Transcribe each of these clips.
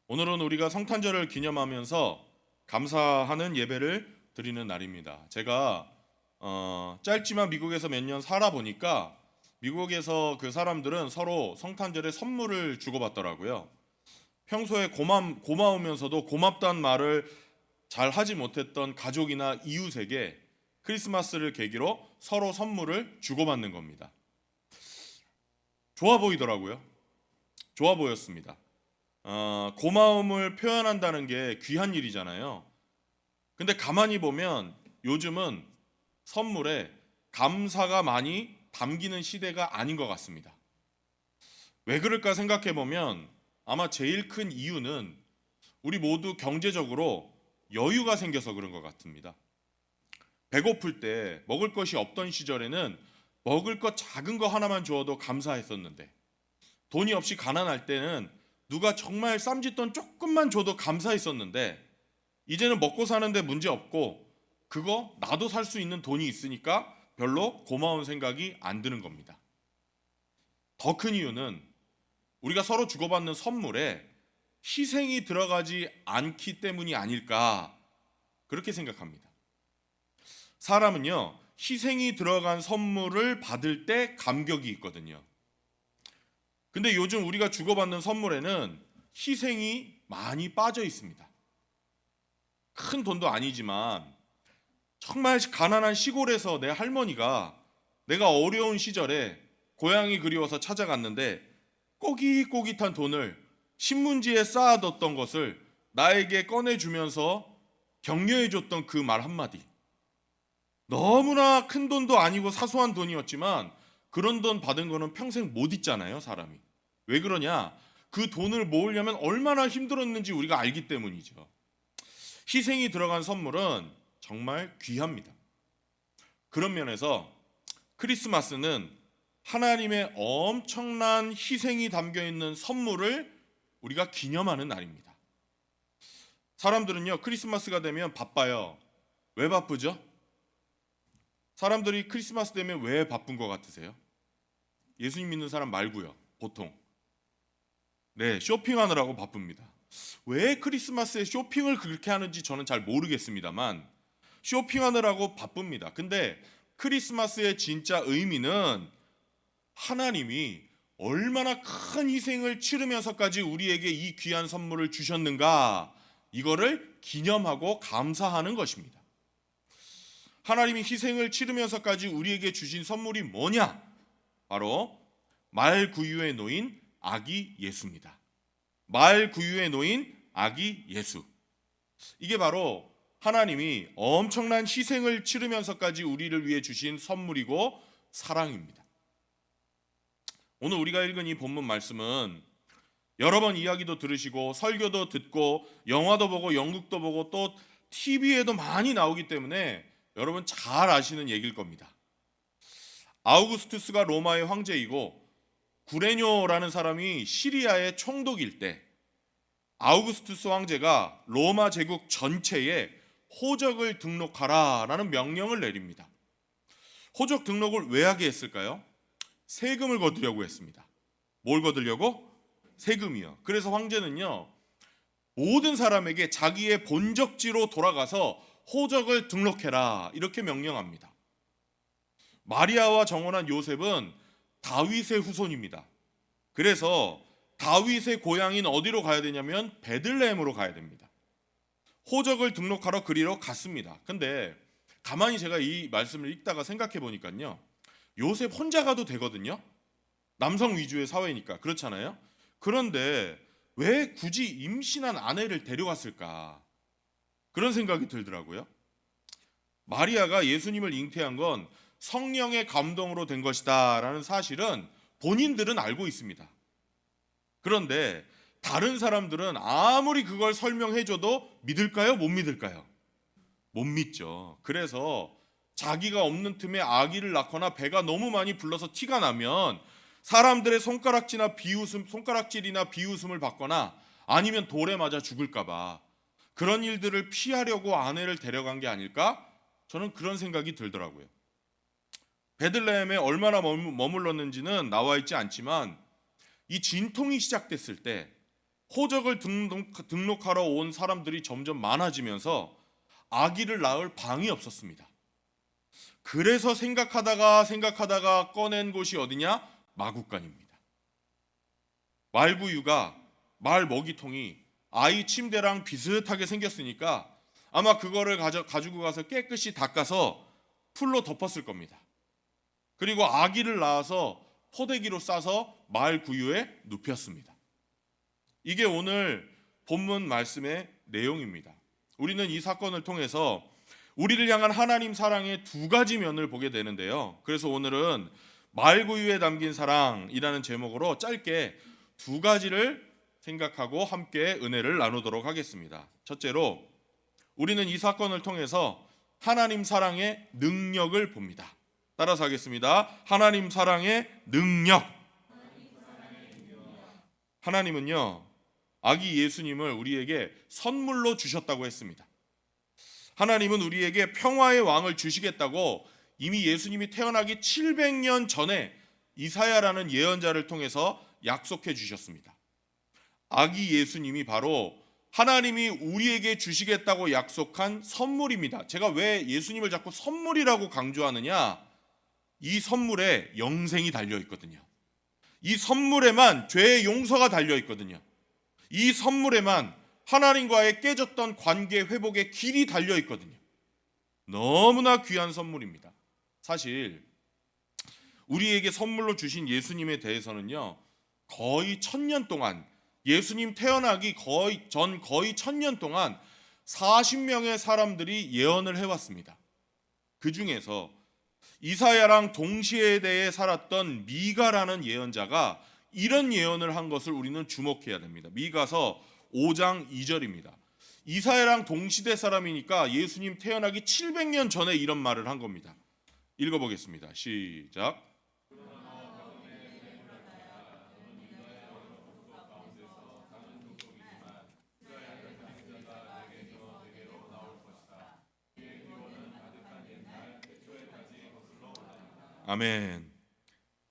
오늘은 우리가 성탄절을 기념하면서 감사하는 예배를 드리는 날입니다. 제가 짧지만 미국에서 몇 년 살아보니까 미국에서 그 사람들은 서로 성탄절에 선물을 주고받더라고요. 평소에 고마우면서도 고맙다는 말을 잘 하지 못했던 가족이나 이웃에게 크리스마스를 계기로 서로 선물을 주고받는 겁니다. 좋아 보이더라고요. 좋아 보였습니다. 고마움을 표현한다는 게 귀한 일이잖아요. 근데 가만히 보면 요즘은 선물에 감사가 많이 담기는 시대가 아닌 것 같습니다. 왜 그럴까 생각해 보면 아마 제일 큰 이유는 우리 모두 경제적으로 여유가 생겨서 그런 것 같습니다. 배고플 때 먹을 것이 없던 시절에는 먹을 것 작은 거 하나만 주어도 감사했었는데, 돈이 없이 가난할 때는 누가 정말 쌈짓돈 조금만 줘도 감사했었는데, 이제는 먹고 사는데 문제 없고 그거 나도 살 수 있는 돈이 있으니까 별로 고마운 생각이 안 드는 겁니다. 더 큰 이유는 우리가 서로 주고받는 선물에 희생이 들어가지 않기 때문이 아닐까, 그렇게 생각합니다. 사람은요, 희생이 들어간 선물을 받을 때 감격이 있거든요. 근데 요즘 우리가 주고받는 선물에는 희생이 많이 빠져 있습니다. 큰 돈도 아니지만 정말 가난한 시골에서 내 할머니가 내가 어려운 시절에 고향이 그리워서 찾아갔는데 꼬깃꼬깃한 돈을 신문지에 쌓아뒀던 것을 나에게 꺼내주면서 격려해줬던 그 말 한마디. 너무나 큰 돈도 아니고 사소한 돈이었지만 그런 돈 받은 거는 평생 못 잊잖아요, 사람이. 왜 그러냐? 그 돈을 모으려면 얼마나 힘들었는지 우리가 알기 때문이죠. 희생이 들어간 선물은 정말 귀합니다. 그런 면에서 크리스마스는 하나님의 엄청난 희생이 담겨 있는 선물을 우리가 기념하는 날입니다. 사람들은요, 크리스마스가 되면 바빠요. 왜 바쁘죠? 사람들이 크리스마스 되면 왜 바쁜 것 같으세요? 예수님 믿는 사람 말고요, 보통. 네, 쇼핑하느라고 바쁩니다. 왜 크리스마스에 쇼핑을 그렇게 하는지 저는 잘 모르겠습니다만 쇼핑하느라고 바쁩니다. 근데 크리스마스의 진짜 의미는 하나님이 얼마나 큰 희생을 치르면서까지 우리에게 이 귀한 선물을 주셨는가, 이거를 기념하고 감사하는 것입니다. 하나님이 희생을 치르면서까지 우리에게 주신 선물이 뭐냐? 바로 말 구유에 놓인 아기 예수입니다. 말 구유에 놓인 아기 예수. 이게 바로 하나님이 엄청난 희생을 치르면서까지 우리를 위해 주신 선물이고 사랑입니다. 오늘 우리가 읽은 이 본문 말씀은 여러 번 이야기도 들으시고 설교도 듣고 영화도 보고 연극도 보고 또 TV에도 많이 나오기 때문에 여러분 잘 아시는 얘기일 겁니다. 아우구스투스가 로마의 황제이고 구레뇨라는 사람이 시리아의 총독일 때 아우구스투스 황제가 로마 제국 전체에 호적을 등록하라라는 명령을 내립니다. 호적 등록을 왜 하게 했을까요? 세금을 거두려고 했습니다. 뭘 거두려고? 세금이요. 그래서 황제는요, 모든 사람에게 자기의 본적지로 돌아가서 호적을 등록해라, 이렇게 명령합니다. 마리아와 정혼한 요셉은 다윗의 후손입니다. 그래서 다윗의 고향인 어디로 가야 되냐면 베들레헴으로 가야 됩니다. 호적을 등록하러 그리로 갔습니다. 근데 가만히 제가 이 말씀을 읽다가 생각해 보니까요, 요셉 혼자 가도 되거든요. 남성 위주의 사회니까 그렇잖아요. 그런데 왜 굳이 임신한 아내를 데려갔을까? 그런 생각이 들더라고요. 마리아가 예수님을 잉태한 건 성령의 감동으로 된 것이다 라는 사실은 본인들은 알고 있습니다. 그런데 다른 사람들은 아무리 그걸 설명해줘도 믿을까요? 못 믿을까요? 못 믿죠. 그래서 자기가 없는 틈에 아기를 낳거나 배가 너무 많이 불러서 티가 나면 사람들의 손가락질이나 비웃음을 받거나 아니면 돌에 맞아 죽을까봐 그런 일들을 피하려고 아내를 데려간 게 아닐까? 저는 그런 생각이 들더라고요. 베들레헴에 얼마나 머물렀는지는 나와 있지 않지만 이 진통이 시작됐을 때 호적을 등록하러 온 사람들이 점점 많아지면서 아기를 낳을 방이 없었습니다. 그래서 생각하다가 꺼낸 곳이 어디냐? 마구간입니다. 말구유가, 말 먹이통이 아이 침대랑 비슷하게 생겼으니까 아마 그거를 가지고 가서 깨끗이 닦아서 풀로 덮었을 겁니다. 그리고 아기를 낳아서 포대기로 싸서 말구유에 눕혔습니다. 이게 오늘 본문 말씀의 내용입니다. 우리는 이 사건을 통해서 우리를 향한 하나님 사랑의 두 가지 면을 보게 되는데요. 그래서 오늘은 말구유에 담긴 사랑이라는 제목으로 짧게 두 가지를 생각하고 함께 은혜를 나누도록 하겠습니다. 첫째로 우리는 이 사건을 통해서 하나님 사랑의 능력을 봅니다. 따라서 하겠습니다. 하나님 사랑의 능력. 하나님은요, 아기 예수님을 우리에게 선물로 주셨다고 했습니다. 하나님은 우리에게 평화의 왕을 주시겠다고 이미 예수님이 태어나기 700년 전에 이사야라는 예언자를 통해서 약속해 주셨습니다. 아기 예수님이 바로 하나님이 우리에게 주시겠다고 약속한 선물입니다. 제가 왜 예수님을 자꾸 선물이라고 강조하느냐? 이 선물에 영생이 달려 있거든요. 이 선물에만 죄의 용서가 달려 있거든요. 이 선물에만 하나님과의 깨졌던 관계 회복의 길이 달려 있거든요. 너무나 귀한 선물입니다. 사실 우리에게 선물로 주신 예수님에 대해서는요, 거의 1000년 동안, 예수님 태어나기 거의 1000년 동안 40명의 사람들이 예언을 해왔습니다. 그 중에서 이사야랑 동시대에 살았던 미가라는 예언자가 이런 예언을 한 것을 우리는 주목해야 됩니다. 미가서 5장 2절입니다. 이사야랑 동시대 사람이니까 예수님 태어나기 700년 전에 이런 말을 한 겁니다. 읽어보겠습니다. 시작. 아멘.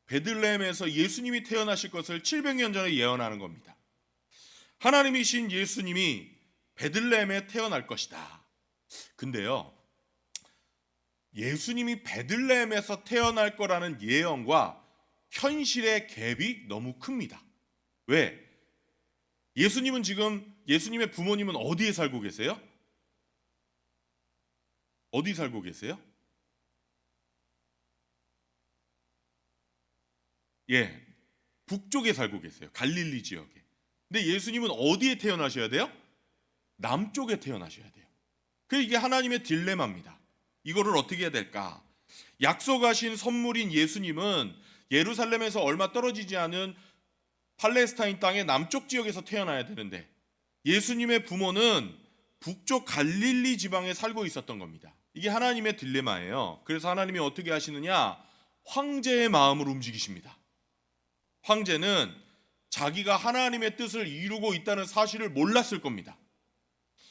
베들레헴에서 예수님이 태어나실 것을 700년 전에 예언하는 겁니다. 하나님이신 예수님이 베들레헴에 태어날 것이다. 근데요, 예수님이 베들레헴에서 태어날 거라는 예언과 현실의 갭이 너무 큽니다. 왜? 예수님의 부모님은 어디에 살고 계세요? 어디 살고 계세요? 예, 북쪽에 살고 계세요. 갈릴리 지역에. 근데 예수님은 어디에 태어나셔야 돼요? 남쪽에 태어나셔야 돼요. 이게 하나님의 딜레마입니다. 이거를 어떻게 해야 될까? 약속하신 선물인 예수님은 예루살렘에서 얼마 떨어지지 않은 팔레스타인 땅의 남쪽 지역에서 태어나야 되는데 예수님의 부모는 북쪽 갈릴리 지방에 살고 있었던 겁니다. 이게 하나님의 딜레마예요. 그래서 하나님이 어떻게 하시느냐? 황제의 마음을 움직이십니다. 황제는 자기가 하나님의 뜻을 이루고 있다는 사실을 몰랐을 겁니다.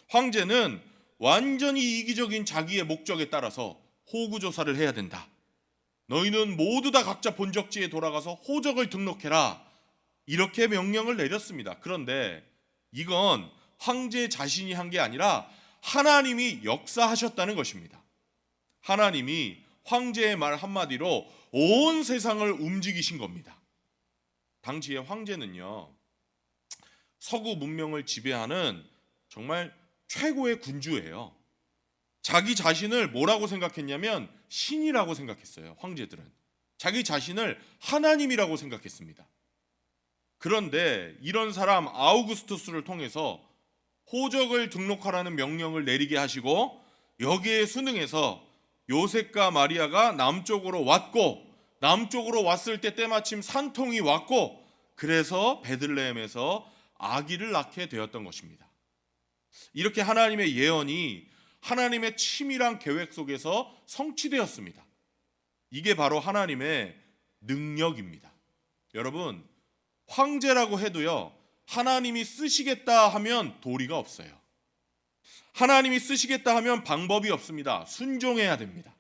황제는 완전히 이기적인 자기의 목적에 따라서 호구조사를 해야 된다. 너희는 모두 다 각자 본적지에 돌아가서 호적을 등록해라. 이렇게 명령을 내렸습니다. 그런데 이건 황제 자신이 한 게 아니라 하나님이 역사하셨다는 것입니다. 하나님이 황제의 말 한마디로 온 세상을 움직이신 겁니다. 당시의 황제는요, 서구 문명을 지배하는 정말 최고의 군주예요. 자기 자신을 뭐라고 생각했냐면 신이라고 생각했어요. 황제들은 자기 자신을 하나님이라고 생각했습니다. 그런데 이런 사람 아우구스투스를 통해서 호적을 등록하라는 명령을 내리게 하시고 여기에 순응해서 요셉과 마리아가 남쪽으로 왔고, 남쪽으로 왔을 때 때마침 산통이 왔고, 그래서 베들레헴에서 아기를 낳게 되었던 것입니다. 이렇게 하나님의 예언이 하나님의 치밀한 계획 속에서 성취되었습니다. 이게 바로 하나님의 능력입니다. 여러분, 황제라고 해도요, 하나님이 쓰시겠다 하면 도리가 없어요. 하나님이 쓰시겠다 하면 방법이 없습니다. 순종해야 됩니다.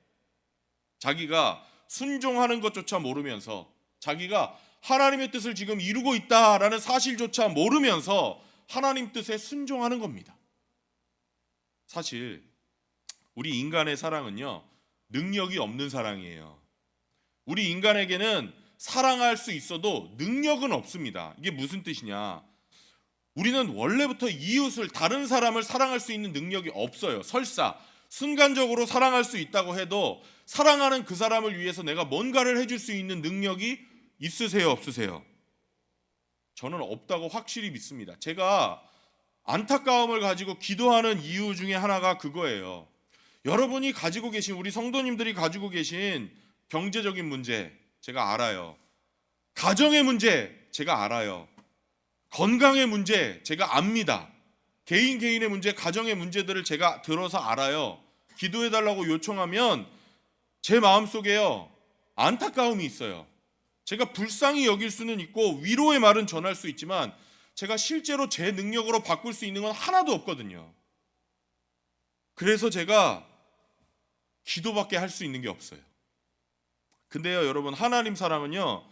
자기가 순종하는 것조차 모르면서, 자기가 하나님의 뜻을 지금 이루고 있다라는 사실조차 모르면서 하나님 뜻에 순종하는 겁니다. 사실 우리 인간의 사랑은요, 능력이 없는 사랑이에요. 우리 인간에게는 사랑할 수 있어도 능력은 없습니다. 이게 무슨 뜻이냐? 우리는 원래부터 이웃을, 다른 사람을 사랑할 수 있는 능력이 없어요. 설사 순간적으로 사랑할 수 있다고 해도 사랑하는 그 사람을 위해서 내가 뭔가를 해줄 수 있는 능력이 있으세요, 없으세요? 저는 없다고 확실히 믿습니다. 제가 안타까움을 가지고 기도하는 이유 중에 하나가 그거예요. 여러분이 가지고 계신, 우리 성도님들이 가지고 계신 경제적인 문제 제가 알아요. 가정의 문제 제가 알아요. 건강의 문제 제가 압니다. 개인의 문제, 가정의 문제들을 제가 들어서 알아요. 기도해달라고 요청하면 제 마음속에요, 안타까움이 있어요. 제가 불쌍히 여길 수는 있고 위로의 말은 전할 수 있지만 제가 실제로 제 능력으로 바꿀 수 있는 건 하나도 없거든요. 그래서 제가 기도밖에 할 수 있는 게 없어요. 근데요, 여러분, 하나님 사랑은요,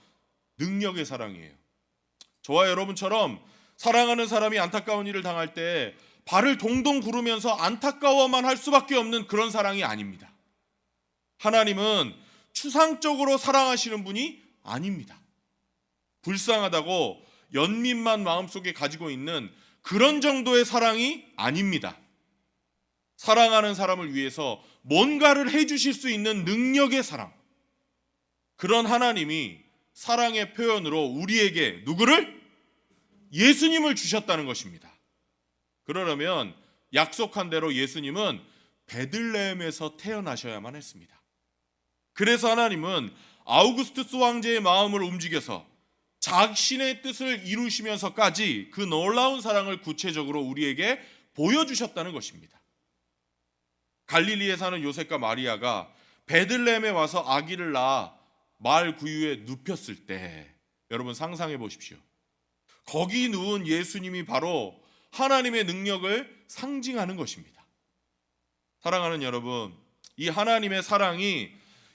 능력의 사랑이에요. 저와 여러분처럼 사랑하는 사람이 안타까운 일을 당할 때 발을 동동 구르면서 안타까워만 할 수밖에 없는 그런 사랑이 아닙니다. 하나님은 추상적으로 사랑하시는 분이 아닙니다. 불쌍하다고 연민만 마음속에 가지고 있는 그런 정도의 사랑이 아닙니다. 사랑하는 사람을 위해서 뭔가를 해주실 수 있는 능력의 사랑. 그런 하나님이 사랑의 표현으로 우리에게 누구를? 예수님을 주셨다는 것입니다. 그러려면 약속한 대로 예수님은 베들레헴에서 태어나셔야만 했습니다. 그래서 하나님은 아우구스투스 황제의 마음을 움직여서 자신의 뜻을 이루시면서까지 그 놀라운 사랑을 구체적으로 우리에게 보여주셨다는 것입니다. 갈릴리에 사는 요셉과 마리아가 베들레헴에 와서 아기를 낳아 말 구유에 눕혔을 때, 여러분 상상해 보십시오. 거기 누운 예수님이 바로 하나님의 능력을 상징하는 것입니다. 사랑하는 여러분, 이 하나님의 사랑이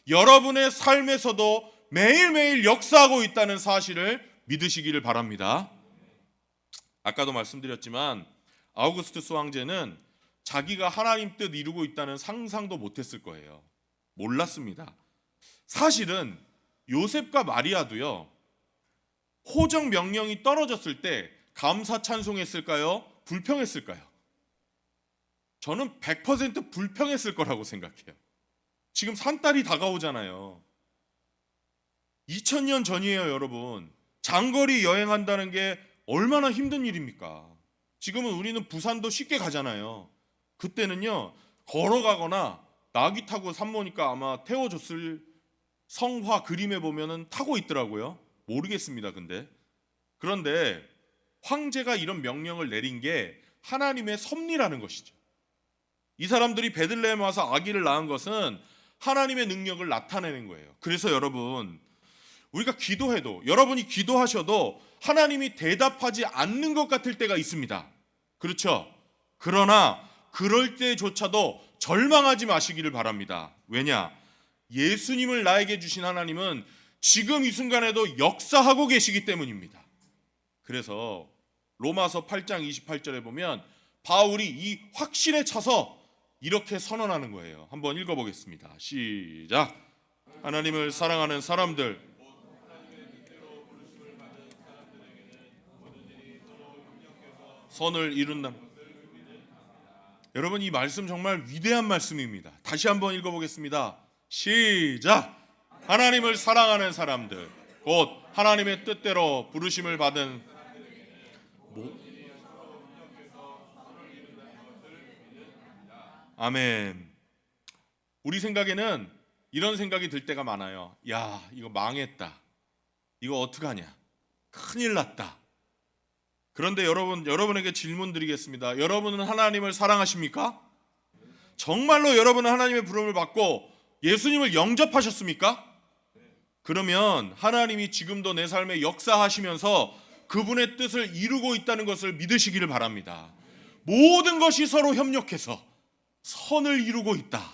여러분의 삶에서도 매일매일 역사하고 있다는 사실을 믿으시기를 바랍니다. 아까도 말씀드렸지만 아우구스투스 황제는 자기가 하나님 뜻 이루고 있다는 상상도 못했을 거예요. 몰랐습니다. 사실은 요셉과 마리아도요, 호적 명령이 떨어졌을 때 감사 찬송했을까요? 불평했을까요? 저는 100% 불평했을 거라고 생각해요. 지금 산딸이 다가오잖아요. 2000년 전이에요, 여러분. 장거리 여행한다는 게 얼마나 힘든 일입니까? 지금은 우리는 부산도 쉽게 가잖아요. 그때는요, 걸어가거나 나귀 타고 산모니까 아마 태워줬을, 성화 그림에 보면은 타고 있더라고요. 모르겠습니다, 근데. 그런데 황제가 이런 명령을 내린 게 하나님의 섭리라는 것이죠. 이 사람들이 베들레헴 와서 아기를 낳은 것은 하나님의 능력을 나타내는 거예요. 그래서 여러분, 우리가 기도해도, 여러분이 기도하셔도 하나님이 대답하지 않는 것 같을 때가 있습니다. 그렇죠? 그러나 그럴 때조차도 절망하지 마시기를 바랍니다. 왜냐? 예수님을 나에게 주신 하나님은 지금 이 순간에도 역사하고 계시기 때문입니다. 그래서 로마서 8장 28절에 보면 바울이 이 확신에 차서 이렇게 선언하는 거예요. 한번 읽어보겠습니다. 시작. 하나님을 사랑하는 사람들, 선을 이룬다. 여러분, 이 말씀 정말 위대한 말씀입니다. 다시 한번 읽어보겠습니다. 시작. 하나님을 사랑하는 사람들, 곧 하나님의 뜻대로 부르심을 받은 아멘. 우리 생각에는 이런 생각이 들 때가 많아요. 야, 이거 망했다. 이거 어떡하냐. 큰일 났다. 그런데 여러분에게 질문 드리겠습니다. 여러분은 하나님을 사랑하십니까? 정말로 여러분은 하나님의 부름을 받고 예수님을 영접하셨습니까? 그러면 하나님이 지금도 내 삶에 역사하시면서 그분의 뜻을 이루고 있다는 것을 믿으시기를 바랍니다. 모든 것이 서로 협력해서 선을 이루고 있다.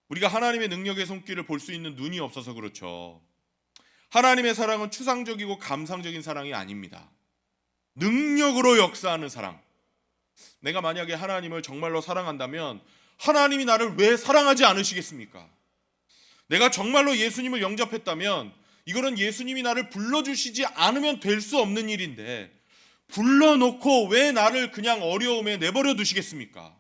우리가 하나님의 능력의 손길을 볼 수 있는 눈이 없어서 그렇죠. 하나님의 사랑은 추상적이고 감상적인 사랑이 아닙니다. 능력으로 역사하는 사랑. 내가 만약에 하나님을 정말로 사랑한다면 하나님이 나를 왜 사랑하지 않으시겠습니까? 내가 정말로 예수님을 영접했다면 이거는 예수님이 나를 불러주시지 않으면 될 수 없는 일인데 불러놓고 왜 나를 그냥 어려움에 내버려 두시겠습니까?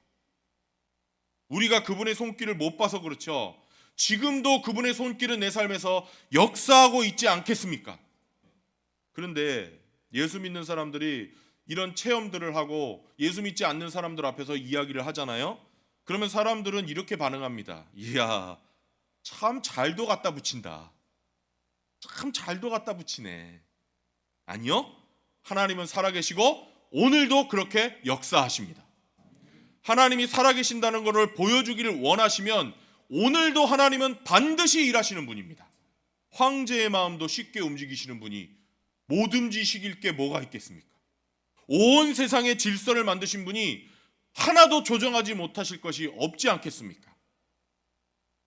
우리가 그분의 손길을 못 봐서 그렇죠. 지금도 그분의 손길은 내 삶에서 역사하고 있지 않겠습니까? 그런데 예수 믿는 사람들이 이런 체험들을 하고 예수 믿지 않는 사람들 앞에서 이야기를 하잖아요. 그러면 사람들은 이렇게 반응합니다. 이야, 참 잘도 갖다 붙인다. 참 잘도 갖다 붙이네. 아니요, 하나님은 살아계시고 오늘도 그렇게 역사하십니다. 하나님이 살아계신다는 것을 보여주기를 원하시면 오늘도 하나님은 반드시 일하시는 분입니다. 황제의 마음도 쉽게 움직이시는 분이 못 움직이실 게 뭐가 있겠습니까? 온 세상의 질서를 만드신 분이 하나도 조정하지 못하실 것이 없지 않겠습니까?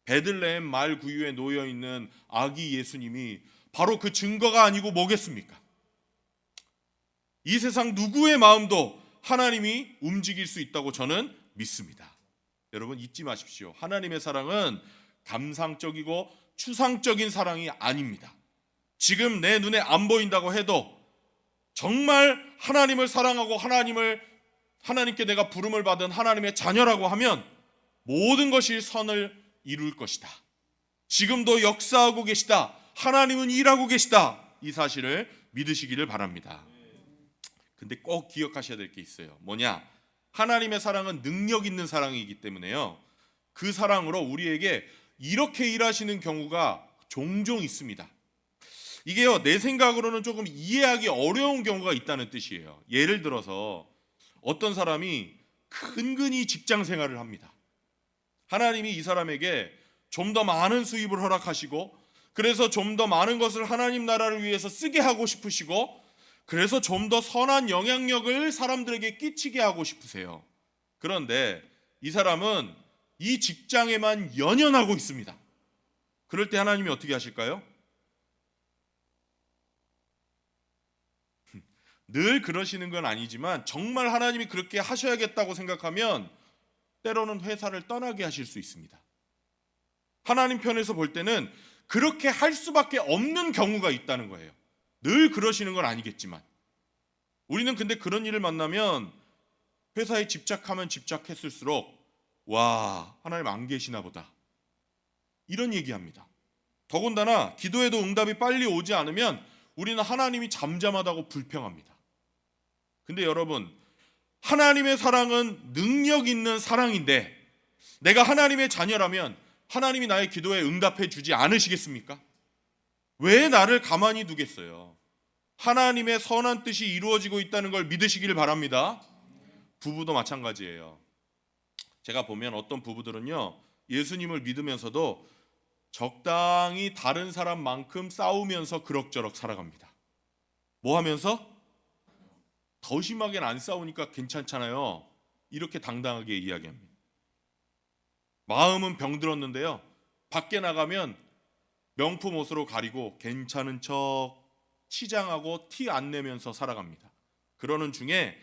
베들레헴 말 구유에 놓여 있는 아기 예수님이 바로 그 증거가 아니고 뭐겠습니까? 이 세상 누구의 마음도 하나님이 움직일 수 있다고 저는 믿습니다. 여러분 잊지 마십시오. 하나님의 사랑은 감상적이고 추상적인 사랑이 아닙니다. 지금 내 눈에 안 보인다고 해도 정말 하나님을 사랑하고 하나님께 내가 부름을 받은 하나님의 자녀라고 하면 모든 것이 선을 이룰 것이다. 지금도 역사하고 계시다. 하나님은 일하고 계시다. 이 사실을 믿으시기를 바랍니다. 근데 꼭 기억하셔야 될 게 있어요. 뭐냐? 하나님의 사랑은 능력 있는 사랑이기 때문에요. 그 사랑으로 우리에게 이렇게 일하시는 경우가 종종 있습니다. 이게요, 내 생각으로는 조금 이해하기 어려운 경우가 있다는 뜻이에요. 예를 들어서 어떤 사람이 근근히 직장 생활을 합니다. 하나님이 이 사람에게 좀 더 많은 수입을 허락하시고 그래서 좀 더 많은 것을 하나님 나라를 위해서 쓰게 하고 싶으시고 그래서 좀 더 선한 영향력을 사람들에게 끼치게 하고 싶으세요. 그런데 이 사람은 이 직장에만 연연하고 있습니다. 그럴 때 하나님이 어떻게 하실까요? 늘 그러시는 건 아니지만 정말 하나님이 그렇게 하셔야겠다고 생각하면 때로는 회사를 떠나게 하실 수 있습니다. 하나님 편에서 볼 때는 그렇게 할 수밖에 없는 경우가 있다는 거예요. 늘 그러시는 건 아니겠지만 우리는 근데 그런 일을 만나면 회사에 집착하면 집착했을수록 와, 하나님 안 계시나 보다 이런 얘기합니다. 더군다나 기도해도 응답이 빨리 오지 않으면 우리는 하나님이 잠잠하다고 불평합니다. 근데 여러분, 하나님의 사랑은 능력 있는 사랑인데 내가 하나님의 자녀라면 하나님이 나의 기도에 응답해 주지 않으시겠습니까? 왜 나를 가만히 두겠어요? 하나님의 선한 뜻이 이루어지고 있다는 걸 믿으시기를 바랍니다. 부부도 마찬가지예요. 제가 보면 어떤 부부들은요, 예수님을 믿으면서도 적당히 다른 사람만큼 싸우면서 그럭저럭 살아갑니다. 뭐 하면서? 더 심하게는 안 싸우니까 괜찮잖아요. 이렇게 당당하게 이야기합니다. 마음은 병들었는데요, 밖에 나가면 명품 옷으로 가리고 괜찮은 척 치장하고 티 안 내면서 살아갑니다. 그러는 중에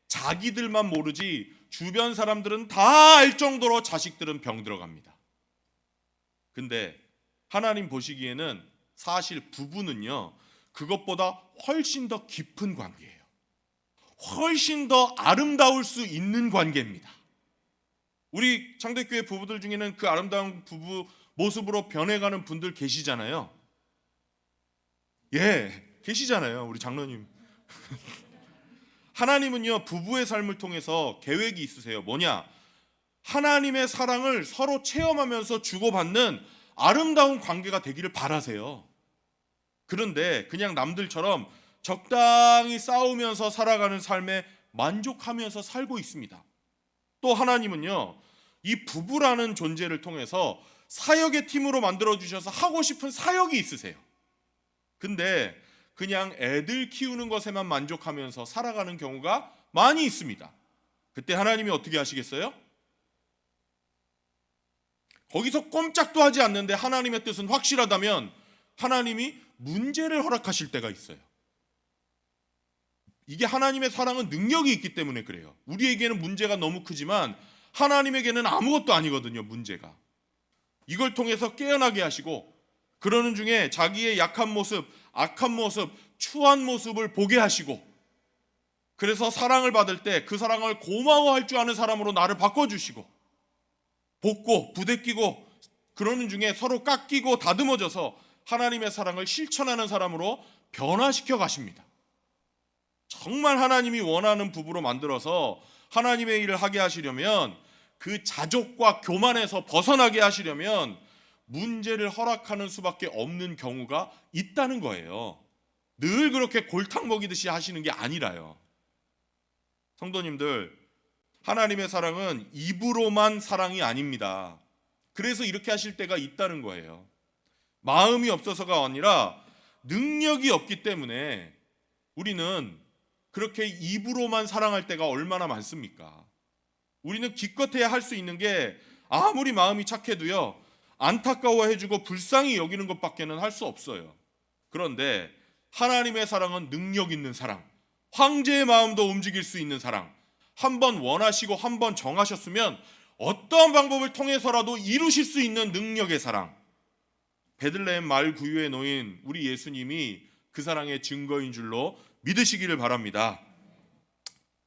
자기들만 모르지 주변 사람들은 다 알 정도로 자식들은 병들어갑니다. 근데 하나님 보시기에는 사실 부부는요, 그것보다 훨씬 더 깊은 관계예요. 훨씬 더 아름다울 수 있는 관계입니다. 우리 창대교회 부부들 중에는 그 아름다운 부부 모습으로 변해가는 분들 계시잖아요. 예, 계시잖아요. 우리 장로님. 하나님은요, 부부의 삶을 통해서 계획이 있으세요. 뭐냐? 하나님의 사랑을 서로 체험하면서 주고받는 아름다운 관계가 되기를 바라세요. 그런데 그냥 남들처럼 적당히 싸우면서 살아가는 삶에 만족하면서 살고 있습니다. 또 하나님은요, 이 부부라는 존재를 통해서 사역의 팀으로 만들어주셔서 하고 싶은 사역이 있으세요. 근데 그냥 애들 키우는 것에만 만족하면서 살아가는 경우가 많이 있습니다. 그때 하나님이 어떻게 하시겠어요? 거기서 꼼짝도 하지 않는데 하나님의 뜻은 확실하다면 하나님이 문제를 허락하실 때가 있어요. 이게 하나님의 사랑은 능력이 있기 때문에 그래요. 우리에게는 문제가 너무 크지만 하나님에게는 아무것도 아니거든요, 문제가. 이걸 통해서 깨어나게 하시고 그러는 중에 자기의 약한 모습, 악한 모습, 추한 모습을 보게 하시고 그래서 사랑을 받을 때 그 사랑을 고마워할 줄 아는 사람으로 나를 바꿔주시고 볶고 부대끼고 그러는 중에 서로 깎이고 다듬어져서 하나님의 사랑을 실천하는 사람으로 변화시켜 가십니다. 정말 하나님이 원하는 부부로 만들어서 하나님의 일을 하게 하시려면 그 자족과 교만에서 벗어나게 하시려면 문제를 허락하는 수밖에 없는 경우가 있다는 거예요. 늘 그렇게 골탕 먹이듯이 하시는 게 아니라요. 성도님들, 하나님의 사랑은 입으로만 사랑이 아닙니다. 그래서 이렇게 하실 때가 있다는 거예요. 마음이 없어서가 아니라 능력이 없기 때문에 우리는 그렇게 입으로만 사랑할 때가 얼마나 많습니까? 우리는 기껏해야 할 수 있는 게 아무리 마음이 착해도요, 안타까워해주고 불쌍히 여기는 것밖에는 할 수 없어요. 그런데 하나님의 사랑은 능력 있는 사랑, 황제의 마음도 움직일 수 있는 사랑, 한번 원하시고 한번 정하셨으면 어떠한 방법을 통해서라도 이루실 수 있는 능력의 사랑. 베들레헴 마을 구유에 놓인 우리 예수님이 그 사랑의 증거인 줄로 믿으시기를 바랍니다.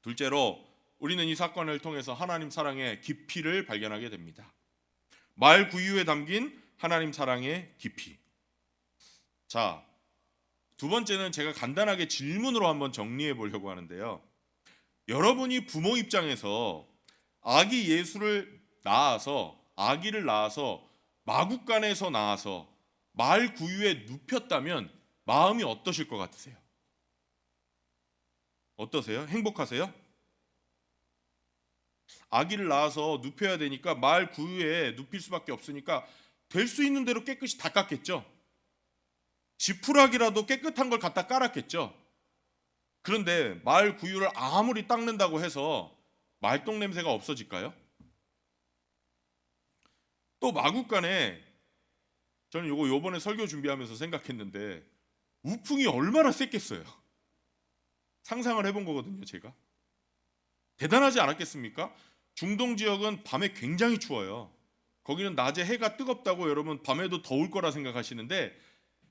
둘째로 우리는 이 사건을 통해서 하나님 사랑의 깊이를 발견하게 됩니다. 마을 구유에 담긴 하나님 사랑의 깊이. 자, 두 번째는 제가 간단하게 질문으로 한번 정리해 보려고 하는데요. 여러분이 부모 입장에서 아기를 낳아서 마구간에서 낳아서 마을 구유에 눕혔다면 마음이 어떠실 것 같으세요? 어떠세요? 행복하세요? 아기를 낳아서 눕혀야 되니까 마을 구유에 눕힐 수밖에 없으니까 될 수 있는 대로 깨끗이 닦았겠죠. 지푸라기라도 깨끗한 걸 갖다 깔았겠죠. 그런데 마을 구유를 아무리 닦는다고 해서 말똥 냄새가 없어질까요? 또 마구간에 저는 요번에 설교 준비하면서 생각했는데 우풍이 얼마나 셌겠어요. 상상을 해본 거거든요, 제가. 대단하지 않았겠습니까? 중동 지역은 밤에 굉장히 추워요. 거기는 낮에 해가 뜨겁다고 여러분 밤에도 더울 거라 생각하시는데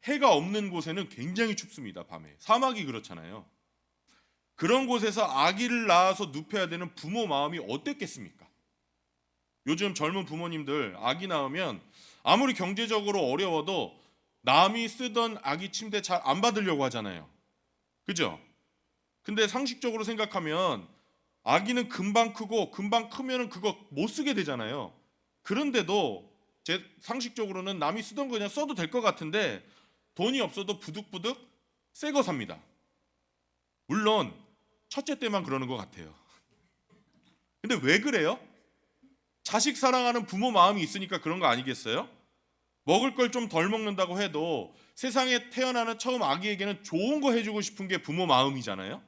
해가 없는 곳에는 굉장히 춥습니다, 밤에. 사막이 그렇잖아요. 그런 곳에서 아기를 낳아서 눕혀야 되는 부모 마음이 어땠겠습니까? 요즘 젊은 부모님들 아기 낳으면 아무리 경제적으로 어려워도 남이 쓰던 아기 침대 잘 안 받으려고 하잖아요. 그죠? 근데 상식적으로 생각하면 아기는 금방 크고 금방 크면은 그거 못 쓰게 되잖아요. 그런데도 제 상식적으로는 남이 쓰던 거 그냥 써도 될 것 같은데 돈이 없어도 부득부득 새 거 삽니다. 물론 첫째 때만 그러는 것 같아요. 근데 왜 그래요? 자식 사랑하는 부모 마음이 있으니까 그런 거 아니겠어요? 먹을 걸 좀 덜 먹는다고 해도 세상에 태어나는 처음 아기에게는 좋은 거 해주고 싶은 게 부모 마음이잖아요.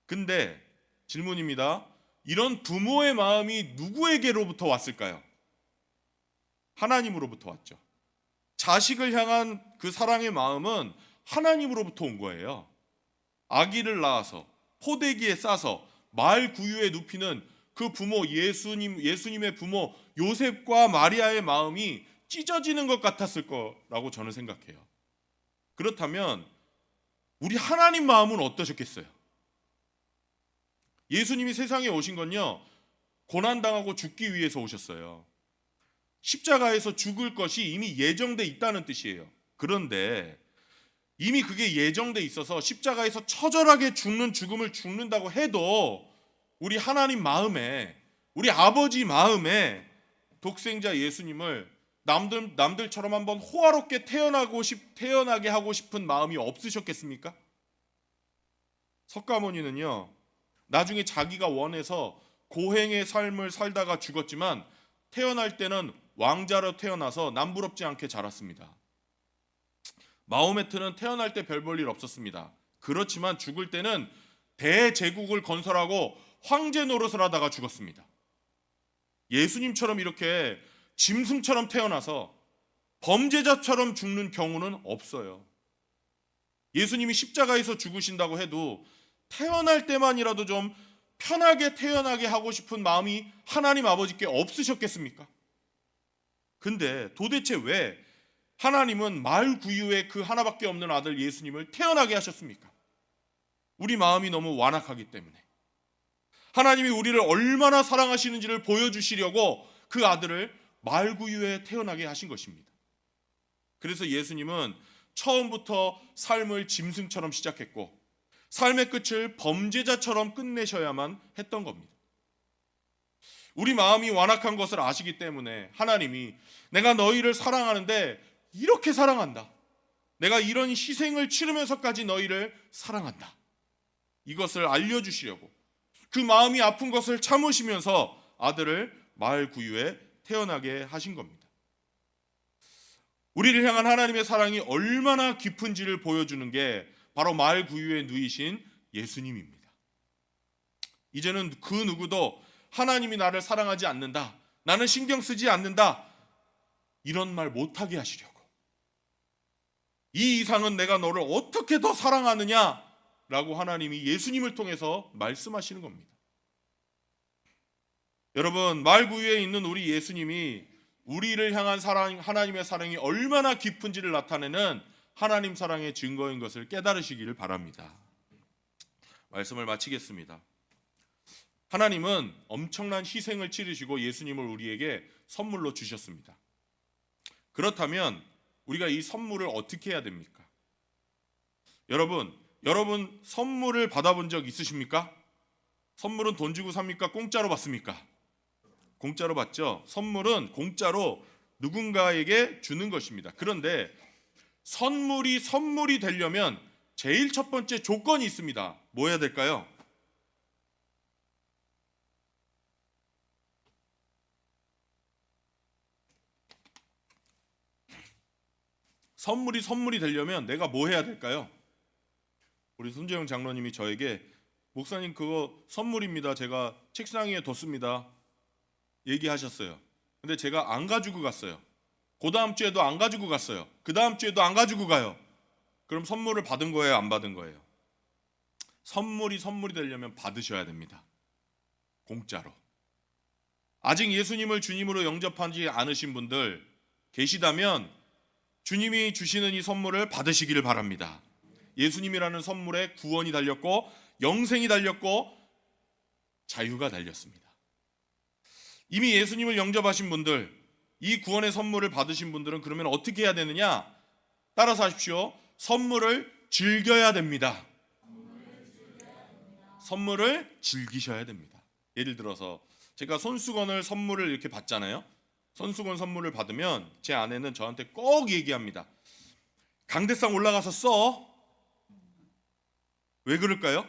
근데 질문입니다. 이런 부모의 마음이 누구에게로부터 왔을까요? 하나님으로부터 왔죠. 자식을 향한 그 사랑의 마음은 하나님으로부터 온 거예요. 아기를 낳아서 포대기에 싸서 마을 구유에 눕히는 그 부모 예수님의 부모 요셉과 마리아의 마음이 찢어지는 것 같았을 거라고 저는 생각해요. 그렇다면 우리 하나님 마음은 어떠셨겠어요? 예수님이 세상에 오신 건요, 고난당하고 죽기 위해서 오셨어요. 십자가에서 죽을 것이 이미 예정돼 있다는 뜻이에요. 그런데 이미 그게 예정돼 있어서 십자가에서 처절하게 죽는 죽음을 죽는다고 해도 우리 하나님 마음에, 우리 아버지 마음에 독생자 예수님을 남들처럼 한번 호화롭게 태어나게 하고 싶은 마음이 없으셨겠습니까? 석가모니는요, 나중에 자기가 원해서 고행의 삶을 살다가 죽었지만 태어날 때는 왕자로 태어나서 남부럽지 않게 자랐습니다. 마호메트는 태어날 때 별 볼 일 없었습니다. 그렇지만 죽을 때는 대제국을 건설하고 황제 노릇을 하다가 죽었습니다. 예수님처럼 이렇게 짐승처럼 태어나서 범죄자처럼 죽는 경우는 없어요. 예수님이 십자가에서 죽으신다고 해도 태어날 때만이라도 좀 편하게 태어나게 하고 싶은 마음이 하나님 아버지께 없으셨겠습니까? 근데 도대체 왜 하나님은 말구유의 그 하나밖에 없는 아들 예수님을 태어나게 하셨습니까? 우리 마음이 너무 완악하기 때문에. 하나님이 우리를 얼마나 사랑하시는지를 보여주시려고 그 아들을 말구유에 태어나게 하신 것입니다. 그래서 예수님은 처음부터 삶을 짐승처럼 시작했고 삶의 끝을 범죄자처럼 끝내셔야만 했던 겁니다. 우리 마음이 완악한 것을 아시기 때문에 하나님이 내가 너희를 사랑하는데 이렇게 사랑한다. 내가 이런 희생을 치르면서까지 너희를 사랑한다. 이것을 알려주시려고 그 마음이 아픈 것을 참으시면서 아들을 말구유에 태어나게 하신 겁니다. 우리를 향한 하나님의 사랑이 얼마나 깊은지를 보여주는 게 바로 말구유에 누이신 예수님입니다. 이제는 그 누구도 하나님이 나를 사랑하지 않는다, 나는 신경 쓰지 않는다, 이런 말 못하게 하시려고, 이 이상은 내가 너를 어떻게 더 사랑하느냐 라고 하나님이 예수님을 통해서 말씀하시는 겁니다. 여러분, 말구유에 있는 우리 예수님이 우리를 향한 사랑, 하나님의 사랑이 얼마나 깊은지를 나타내는 하나님 사랑의 증거인 것을 깨달으시기를 바랍니다. 말씀을 마치겠습니다. 하나님은 엄청난 희생을 치르시고 예수님을 우리에게 선물로 주셨습니다. 그렇다면 우리가 이 선물을 어떻게 해야 됩니까? 여러분 선물을 받아본 적 있으십니까? 선물은 돈 주고 삽니까? 공짜로 받습니까? 공짜로 받죠. 선물은 공짜로 누군가에게 주는 것입니다. 그런데 선물이 되려면 제일 첫 번째 조건이 있습니다. 뭐 해야 될까요? 선물이 되려면 내가 뭐 해야 될까요? 우리 손재영 장로님이 저에게 목사님 그거 선물입니다. 제가 책상 위에 뒀습니다. 얘기하셨어요. 근데 제가 안 가지고 갔어요. 그 다음 주에도 안 가지고 갔어요. 그 다음 주에도 안 가지고 가요. 그럼 선물을 받은 거예요? 안 받은 거예요? 선물이 되려면 받으셔야 됩니다. 공짜로. 아직 예수님을 주님으로 영접하지 않으신 분들 계시다면 주님이 주시는 이 선물을 받으시기를 바랍니다. 예수님이라는 선물에 구원이 달렸고 영생이 달렸고 자유가 달렸습니다. 이미 예수님을 영접하신 분들, 이 구원의 선물을 받으신 분들은 그러면 어떻게 해야 되느냐? 따라서 하십시오. 선물을 즐겨야 됩니다. 선물을 즐기셔야 됩니다. 예를 들어서 제가 손수건을 선물을 이렇게 받잖아요. 손수건 선물을 받으면 제 아내는 저한테 꼭 얘기합니다. 강대상 올라가서 써. 왜 그럴까요?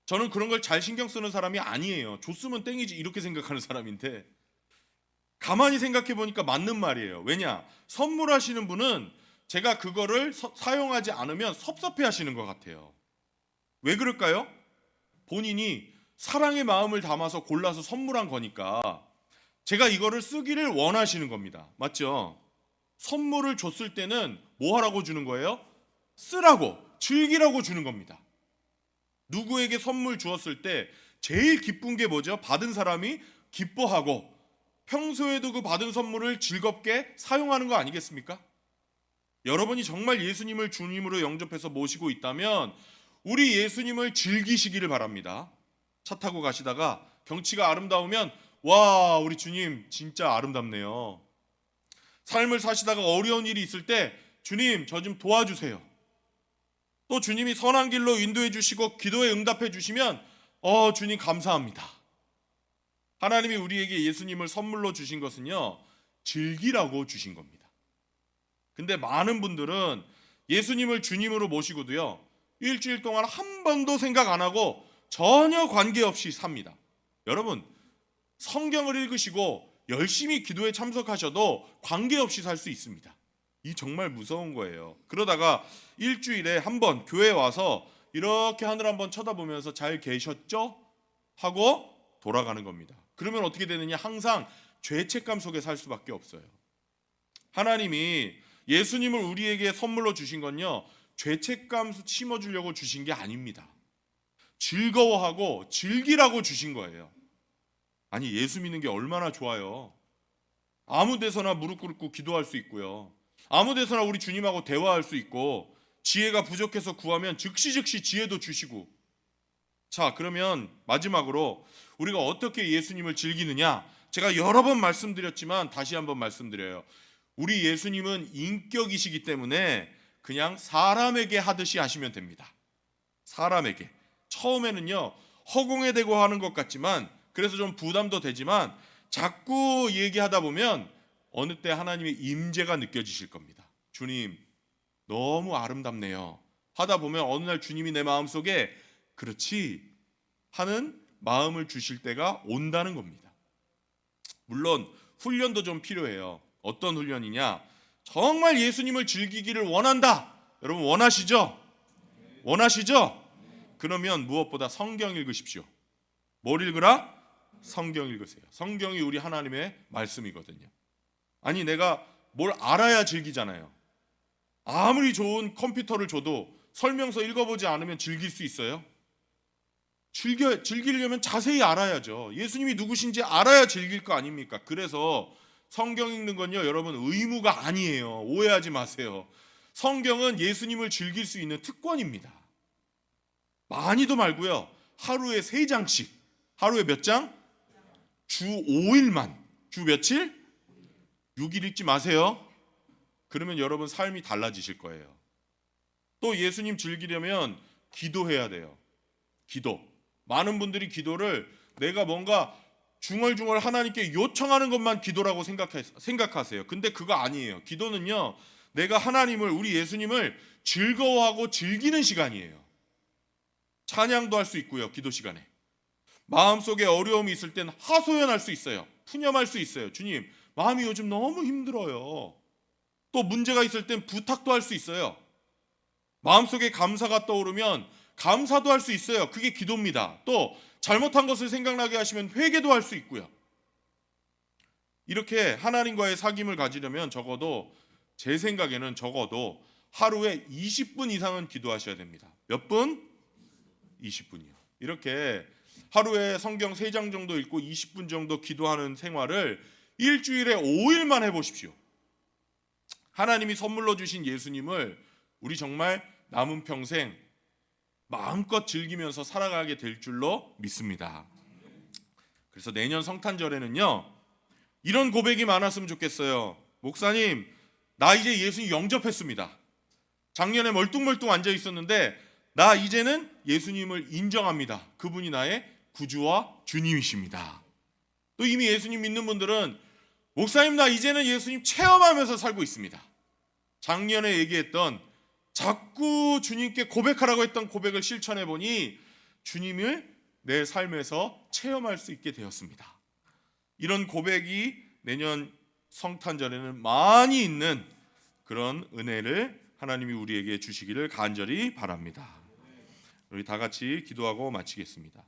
저는 그런 걸 잘 신경 쓰는 사람이 아니에요. 줬으면 땡이지 이렇게 생각하는 사람인데 가만히 생각해 보니까 맞는 말이에요. 왜냐? 선물하시는 분은 제가 그거를 사용하지 않으면 섭섭해 하시는 것 같아요. 왜 그럴까요? 본인이 사랑의 마음을 담아서 골라서 선물한 거니까 제가 이거를 쓰기를 원하시는 겁니다. 맞죠? 선물을 줬을 때는 뭐 하라고 주는 거예요? 쓰라고, 즐기라고 주는 겁니다. 누구에게 선물 주었을 때 제일 기쁜 게 뭐죠? 받은 사람이 기뻐하고 평소에도 그 받은 선물을 즐겁게 사용하는 거 아니겠습니까? 여러분이 정말 예수님을 주님으로 영접해서 모시고 있다면 우리 예수님을 즐기시기를 바랍니다. 차 타고 가시다가 경치가 아름다우면 와, 우리 주님 진짜 아름답네요. 삶을 사시다가 어려운 일이 있을 때 주님 저 좀 도와주세요. 또 주님이 선한 길로 인도해 주시고 기도에 응답해 주시면 주님 감사합니다. 하나님이 우리에게 예수님을 선물로 주신 것은요, 즐기라고 주신 겁니다. 근데 많은 분들은 예수님을 주님으로 모시고도요, 일주일 동안 한 번도 생각 안 하고 전혀 관계없이 삽니다. 여러분, 성경을 읽으시고 열심히 기도에 참석하셔도 관계없이 살 수 있습니다. 이 정말 무서운 거예요. 그러다가 일주일에 한 번 교회에 와서 이렇게 하늘 한번 쳐다보면서 잘 계셨죠? 하고 돌아가는 겁니다. 그러면 어떻게 되느냐? 항상 죄책감 속에 살 수밖에 없어요. 하나님이 예수님을 우리에게 선물로 주신 건요, 죄책감 심어주려고 주신 게 아닙니다. 즐거워하고 즐기라고 주신 거예요. 아니, 예수 믿는 게 얼마나 좋아요. 아무 데서나 무릎 꿇고 기도할 수 있고요. 아무 데서나 우리 주님하고 대화할 수 있고, 지혜가 부족해서 구하면 즉시 지혜도 주시고. 자, 그러면 마지막으로 우리가 어떻게 예수님을 즐기느냐? 제가 여러 번 말씀드렸지만 다시 한번 말씀드려요. 우리 예수님은 인격이시기 때문에 그냥 사람에게 하듯이 하시면 됩니다. 사람에게. 처음에는요, 허공에 대고 하는 것 같지만, 그래서 좀 부담도 되지만, 자꾸 얘기하다 보면 어느 때 하나님의 임재가 느껴지실 겁니다. 주님, 너무 아름답네요 하다 보면 어느 날 주님이 내 마음속에 그렇지 하는 마음을 주실 때가 온다는 겁니다. 물론 훈련도 좀 필요해요. 어떤 훈련이냐? 정말 예수님을 즐기기를 원한다. 여러분 원하시죠? 원하시죠? 그러면 무엇보다 성경 읽으십시오. 뭘 읽으라? 성경 읽으세요. 성경이 우리 하나님의 말씀이거든요. 아니, 내가 뭘 알아야 즐기잖아요. 아무리 좋은 컴퓨터를 줘도 설명서 읽어보지 않으면 즐길 수 있어요? 즐기려면 자세히 알아야죠. 예수님이 누구신지 알아야 즐길 거 아닙니까? 그래서 성경 읽는 건요, 여러분 의무가 아니에요. 오해하지 마세요. 성경은 예수님을 즐길 수 있는 특권입니다. 많이도 말고요, 하루에 3장씩. 하루에 몇 장? 주 5일만. 주 며칠? 6일 읽지 마세요. 그러면 여러분 삶이 달라지실 거예요. 또 예수님 즐기려면 기도해야 돼요. 기도. 많은 분들이 기도를 내가 뭔가 중얼중얼 하나님께 요청하는 것만 기도라고 생각하세요. 근데 그거 아니에요. 기도는요, 내가 하나님을, 우리 예수님을 즐거워하고 즐기는 시간이에요. 찬양도 할 수 있고요, 기도 시간에. 마음속에 어려움이 있을 땐 하소연할 수 있어요. 푸념할 수 있어요. 주님, 마음이 요즘 너무 힘들어요. 또 문제가 있을 땐 부탁도 할 수 있어요. 마음속에 감사가 떠오르면 감사도 할 수 있어요. 그게 기도입니다. 또 잘못한 것을 생각나게 하시면 회개도 할 수 있고요. 이렇게 하나님과의 사귐을 가지려면 적어도, 제 생각에는 적어도 하루에 20분 이상은 기도하셔야 됩니다. 몇 분? 20분이요. 이렇게 하루에 성경 3장 정도 읽고 20분 정도 기도하는 생활을 일주일에 5일만 해보십시오. 하나님이 선물로 주신 예수님을 우리 정말 남은 평생 마음껏 즐기면서 살아가게 될 줄로 믿습니다. 그래서 내년 성탄절에는요, 이런 고백이 많았으면 좋겠어요. 목사님, 나 이제 예수님 영접했습니다. 작년에 멀뚱멀뚱 앉아 있었는데 나 이제는 예수님을 인정합니다. 그분이 나의 구주와 주님이십니다. 또 이미 예수님 믿는 분들은 목사님, 나 이제는 예수님 체험하면서 살고 있습니다. 작년에 얘기했던, 자꾸 주님께 고백하라고 했던 고백을 실천해 보니 주님을 내 삶에서 체험할 수 있게 되었습니다. 이런 고백이 내년 성탄절에는 많이 있는 그런 은혜를 하나님이 우리에게 주시기를 간절히 바랍니다. 우리 다 같이 기도하고 마치겠습니다.